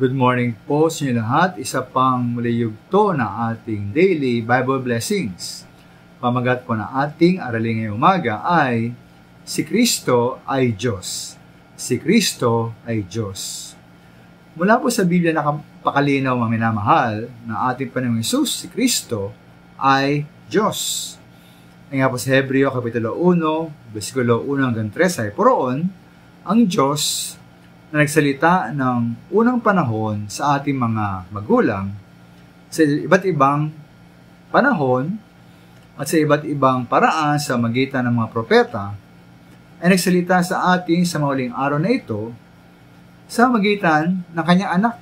Good morning po sa inyo lahat. Isa pang muli yugto na ating daily Bible blessings. Pamagat po na ating aralin ngayong umaga ay Si Kristo ay Diyos. Si Kristo ay Diyos. Mula po sa Biblia nakapakalinaw mga minamahal na ating Panginoong Hesus, si Kristo ay Diyos. Nga po sa Hebreo Kapitulo 1, versikulo 1 hanggang 3 ay poroon, ang Diyos na nagsalita ng unang panahon sa ating mga magulang sa iba't ibang panahon at sa iba't ibang paraan sa magitan ng mga propeta ay nagsalita sa atin sa mauling araw na ito sa magitan ng kanyang anak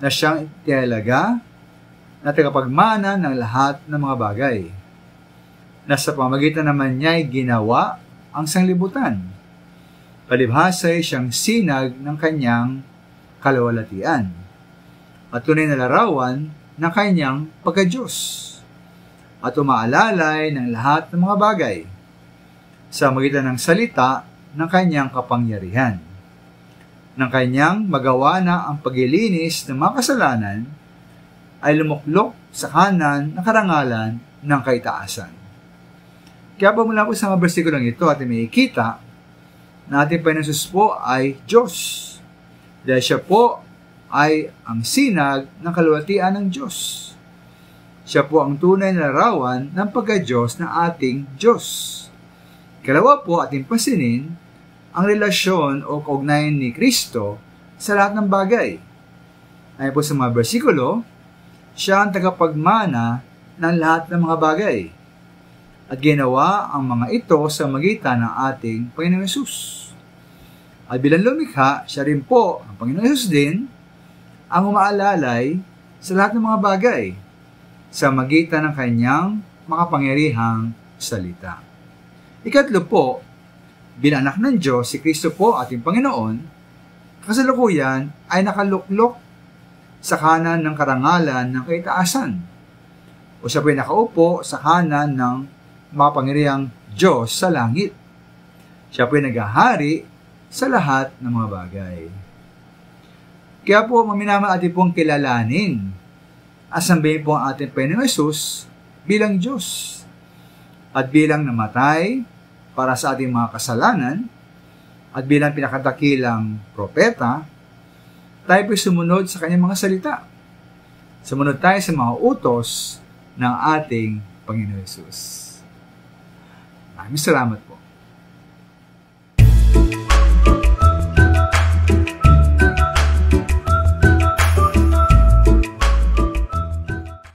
na siyang tinalaga na tagapagmana ng lahat ng mga bagay na sa pamagitan naman niya ay ginawa ang sanglibutan. Palibhasa'y siyang sinag ng kanyang kaluwalhatian at tunay na larawan ng kanyang pagka-Diyos at umaalalay ng lahat ng mga bagay sa magitan ng salita ng kanyang kapangyarihan, ng kanyang magawa na ang paglilinis ng mga kasalanan ay lumuklok sa kanan ng karangalan ng kaitaasan. Kaya po mula po sa mga versikulong ito at may ikita na ating Panginoong Hesus po ay Diyos. Dahil siya po ay ang sinag ng kaluwalhatian ng Diyos. Siya po ang tunay na larawan ng pagka-Diyos ng ating Diyos. Kalawa po ating pasinin ang relasyon o kaugnayan ni Kristo sa lahat ng bagay. Ayon po sa mga bersikulo, siya ang tagapagmana ng lahat ng mga bagay. At ginawa ang mga ito sa magitan ng ating Panginoong Hesus. At bilang lumikha, siya rin po, ang Panginoong Hesus din, ang umaalalay sa lahat ng mga bagay sa magitan ng kanyang makapangyarihang salita. Ikatlo po, bilang anak ng Diyos, si Kristo po, ating Panginoon, kasalukuyan ay nakaluklok sa kanan ng karangalan ng kaitaasan. O siya po ay nakaupo sa kanan ng makapangyarihang Diyos sa langit. Siya po ay naghahari sa lahat ng mga bagay. Kaya po, maminaman atin pong kilalanin at sambahin po ang ating Panginoong Hesus bilang Diyos at bilang namatay para sa ating mga kasalanan at bilang pinakadakilang propeta, tayo po sumunod sa kanyang mga salita. Sumunod tayo sa mga utos ng ating Panginoong Hesus. Maraming salamat po.